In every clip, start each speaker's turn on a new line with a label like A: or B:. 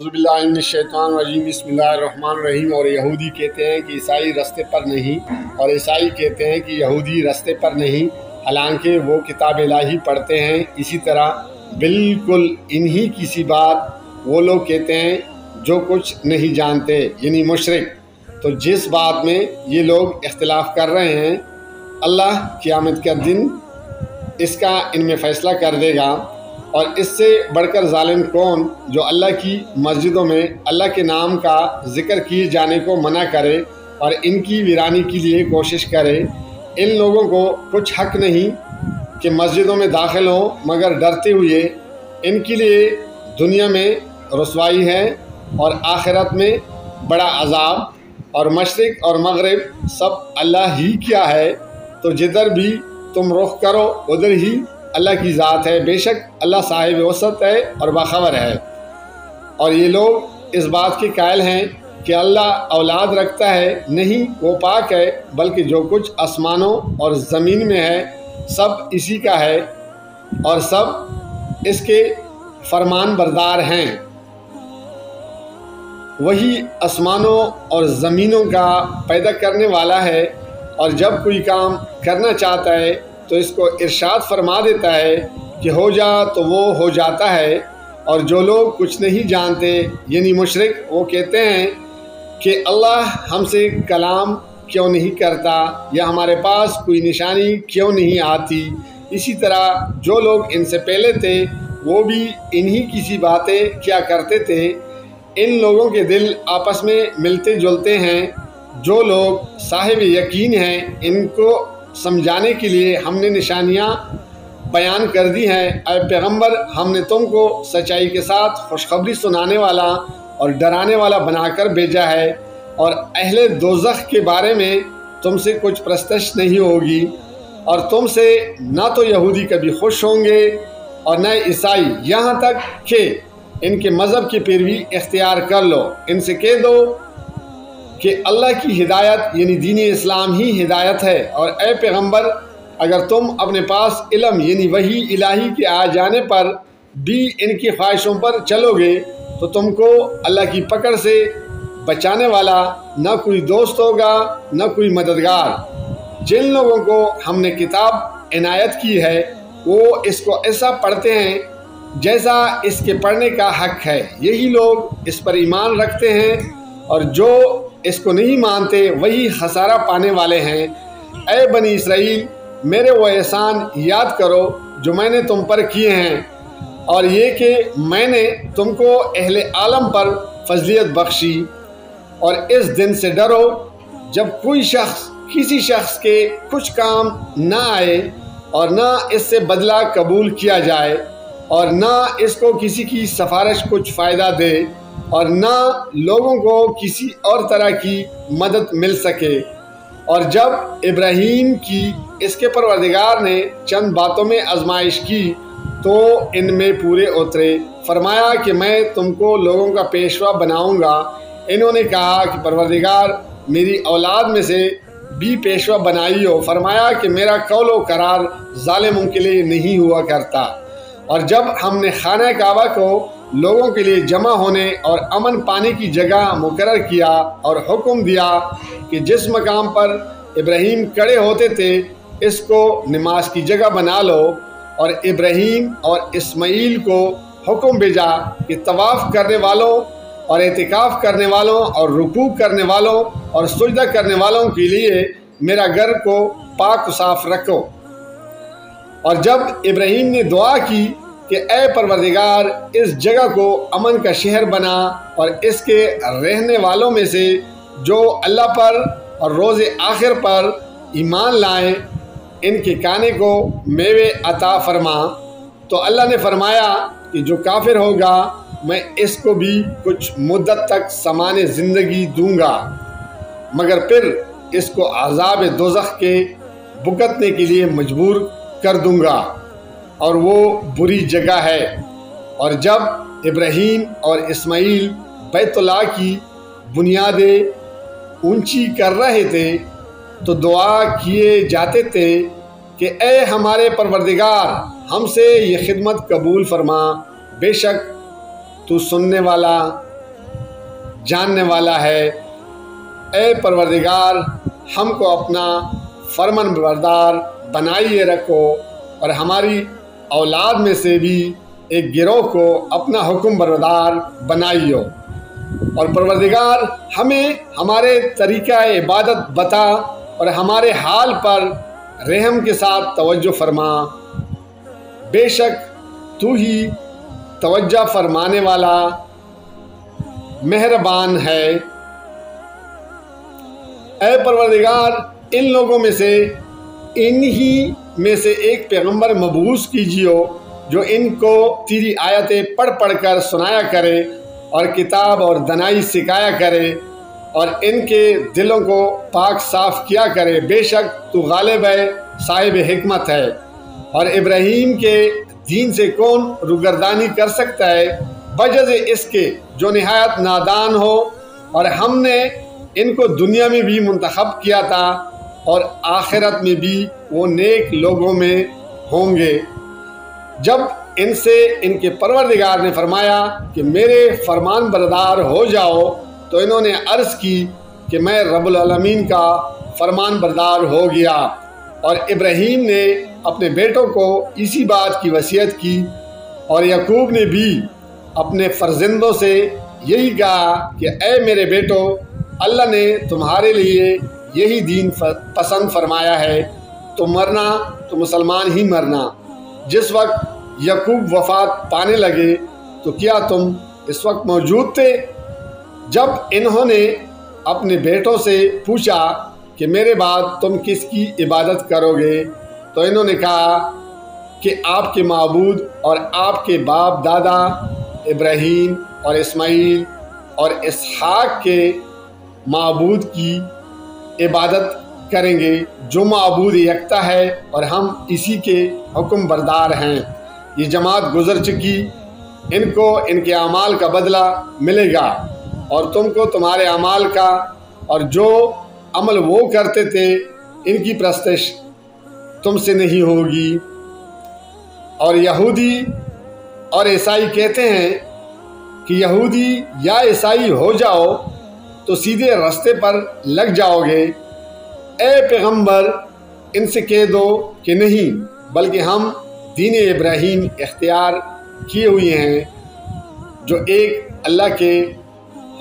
A: बिस्मिल्लाहिर्रहमानिर्रहीम। और यहूदी कहते हैं कि ईसाई रस्ते पर नहीं, और ईसाई कहते हैं कि यहूदी रस्ते पर नहीं, हालांकि वो किताब इलाही पढ़ते हैं। इसी तरह बिल्कुल इन्हीं की सी बात वो लोग कहते हैं जो कुछ नहीं जानते, यानी मुशरिक। तो जिस बात में ये लोग इख्तिलाफ कर रहे हैं, अल्लाह क़यामत का दिन इसका इनमें फ़ैसला कर देगा। और इससे बढ़कर ज़ालिम कौन जो अल्लाह की मस्जिदों में अल्लाह के नाम का ज़िक्र किए जाने को मना करे और इनकी वीरानी के लिए कोशिश करे। इन लोगों को कुछ हक़ नहीं कि मस्जिदों में दाखिल हों, मगर डरते हुए। इनके लिए दुनिया में रुसवाई है और आखिरत में बड़ा अज़ाब। और मशरिक़ और मग़रिब सब अल्लाह ही क्या है, तो जिधर भी तुम रुख करो उधर ही अल्लाह की ज़ात है। बेशक अल्लाह साहिब वसत है और बाखबर है। और ये लोग इस बात के कायल हैं कि अल्लाह औलाद रखता है। नहीं, वो पाक है, बल्कि जो कुछ आसमानों और ज़मीन में है सब इसी का है और सब इसके फरमान बरदार हैं। वही आसमानों और ज़मीनों का पैदा करने वाला है, और जब कोई काम करना चाहता है तो इसको इरशाद फरमा देता है कि हो जा, तो वो हो जाता है। और जो लोग कुछ नहीं जानते, यानी मुशरिक, वो कहते हैं कि अल्लाह हमसे कलाम क्यों नहीं करता, या हमारे पास कोई निशानी क्यों नहीं आती। इसी तरह जो लोग इनसे पहले थे वो भी इन्हीं की सी बातें क्या करते थे। इन लोगों के दिल आपस में मिलते जुलते हैं। जो लोग साहिब यकीन हैं, इनको समझाने के लिए हमने निशानियाँ बयान कर दी हैं। ऐ पैगंबर, हमने तुमको सच्चाई के साथ खुशखबरी सुनाने वाला और डराने वाला बनाकर भेजा है। और अहले दोज़ख के बारे में तुमसे कुछ प्रस्तश नहीं होगी, और तुमसे ना तो यहूदी कभी खुश होंगे और न ईसाई, यहाँ तक कि इनके मज़हब की पैरवी इख्तियार कर लो। इनसे कह दो कि अल्लाह की हिदायत यानी दीन इस्लाम ही हिदायत है। और ए पैगंबर, अगर तुम अपने पास इल्म यानी वही इलाही के आ जाने पर भी इनकी ख्वाहिशों पर चलोगे तो तुमको अल्लाह की पकड़ से बचाने वाला न कोई दोस्त होगा न कोई मददगार। जिन लोगों को हमने किताब इनायत की है वो इसको ऐसा पढ़ते हैं जैसा इसके पढ़ने का हक़ है। यही लोग इस पर ईमान रखते हैं, और जो इसको नहीं मानते वही खसारा पाने वाले हैं। ऐ बनी इसराइल, मेरे वो एहसान याद करो जो मैंने तुम पर किए हैं, और ये कि मैंने तुमको अहले आलम पर फजलियत बख्शी। और इस दिन से डरो जब कोई शख्स किसी शख्स के कुछ काम ना आए, और ना इससे बदला कबूल किया जाए, और ना इसको किसी की सिफारिश कुछ फ़ायदा दे, और ना लोगों को किसी और तरह की मदद मिल सके। और जब इब्राहीम की इसके परवरदिगार ने चंद बातों में आजमाइश की तो इनमें पूरे उतरे। फरमाया कि मैं तुमको लोगों का पेशवा बनाऊंगा। इन्होंने कहा कि परवरदिगार, मेरी औलाद में से भी पेशवा बनाई हो। फरमाया कि मेरा कौलो करार ज़ालिमों के लिए नहीं हुआ करता। और जब हमने खाना काबा को लोगों के लिए जमा होने और अमन पाने की जगह मुकर्रर किया और हुक्म दिया कि जिस मकाम पर इब्राहीम खड़े होते थे इसको नमाज की जगह बना लो, और इब्राहीम और इस्माईल को हुक्म भेजा कि तवाफ़ करने वालों और एतिकाफ़ करने वालों और रुकू करने वालों और सुजदा करने वालों के लिए मेरा घर को पाक साफ रखो। और जब इब्राहीम ने दुआ की कि ए परवरदिगार, इस जगह को अमन का शहर बना, और इसके रहने वालों में से जो अल्लाह पर और रोज़ आखिर पर ईमान लाएं इनके खाने को मेवे अता फरमा। तो अल्लाह ने फरमाया कि जो काफिर होगा मैं इसको भी कुछ मुद्दत तक सामान ज़िंदगी दूंगा, मगर फिर इसको अज़ाब दोज़ख के भुगतने के लिए मजबूर कर दूंगा, और वो बुरी जगह है। और जब इब्राहीम और इस्माईल बैतुल्लाह की बुनियादें ऊंची कर रहे थे तो दुआ किए जाते थे कि ए हमारे परवरदिगार, हमसे ये खिदमत कबूल फरमा। बेशक तू सुनने वाला جاننے والا ہے۔ اے پروردگار، ہم کو اپنا فرمان بردار بنائیے رکھو اور ہماری اولاد میں سے بھی ایک گروہ کو اپنا حکم بردار بنائیو، اور پروردگار ہمیں ہمارے طریقہ عبادت بتا اور ہمارے حال پر رحم کے ساتھ توجہ فرما۔ بے شک تو ہی توجہ فرمانے والا مہربان ہے۔ اے پروردگار، ان لوگوں میں سے انہی میں سے ایک پیغمبر مبعوث کیجیو جو ان کو تیری آیتیں پڑھ پڑھ کر سنایا کرے اور کتاب اور دانائی سکھایا کرے اور ان کے دلوں کو پاک صاف کیا کرے۔ بے شک تو غالب ہے، صاحب حکمت ہے، اور ابراہیم کے دین سے کون روگردانی کر سکتا ہے بجز اس کے جو نہایت نادان ہو، اور ہم نے ان کو دنیا میں بھی منتخب کیا تھا اور آخرت میں بھی وہ نیک لوگوں میں ہوں گے۔ جب ان سے ان کے پروردگار نے فرمایا کہ میرے فرمان بردار ہو جاؤ، تو انہوں نے عرض کی کہ میں رب العالمین کا فرمان بردار ہو گیا۔ اور ابراہیم نے اپنے بیٹوں کو اسی بات کی وصیت کی، اور یعقوب نے بھی اپنے فرزندوں سے یہی کہا کہ اے میرے بیٹو، اللہ نے تمہارے لیے یہی دین پسند فرمایا ہے، تو مرنا تو مسلمان ہی مرنا۔ جس وقت یعقوب وفات پانے لگے تو کیا تم اس وقت موجود تھے جب انہوں نے اپنے بیٹوں سے پوچھا کہ میرے بعد تم کس کی عبادت کرو گے؟ تو انہوں نے کہا کہ آپ کے معبود اور آپ کے باپ دادا ابراہیم اور اسماعیل اور اسحاق کے معبود کی عبادت کریں گے، جو معبود یکتا ہے اور ہم اسی کے حکم بردار ہیں۔ یہ جماعت گزر چکی، ان کو ان کے اعمال کا بدلہ ملے گا، اور تم کو تمہارے اعمال کا، اور جو عمل وہ کرتے تھے ان کی پرستش تم سے نہیں ہوگی۔ اور یہودی اور عیسائی کہتے ہیں کہ یہودی یا عیسائی ہو جاؤ تو سیدھے راستے پر لگ جاؤ گے۔ اے پیغمبر، ان سے کہہ دو کہ نہیں، بلکہ ہم دین ابراہیم اختیار کیے ہوئے ہیں، جو ایک اللہ کے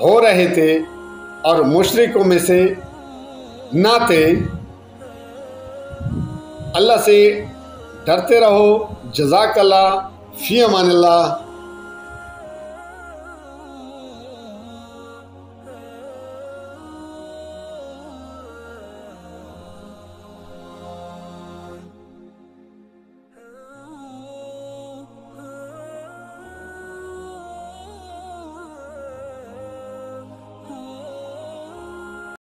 A: ہو رہے تھے اور مشرکوں میں سے نہ تھے۔ اللہ سے ڈرتے رہو۔ جزاک اللہ، فی امان اللہ۔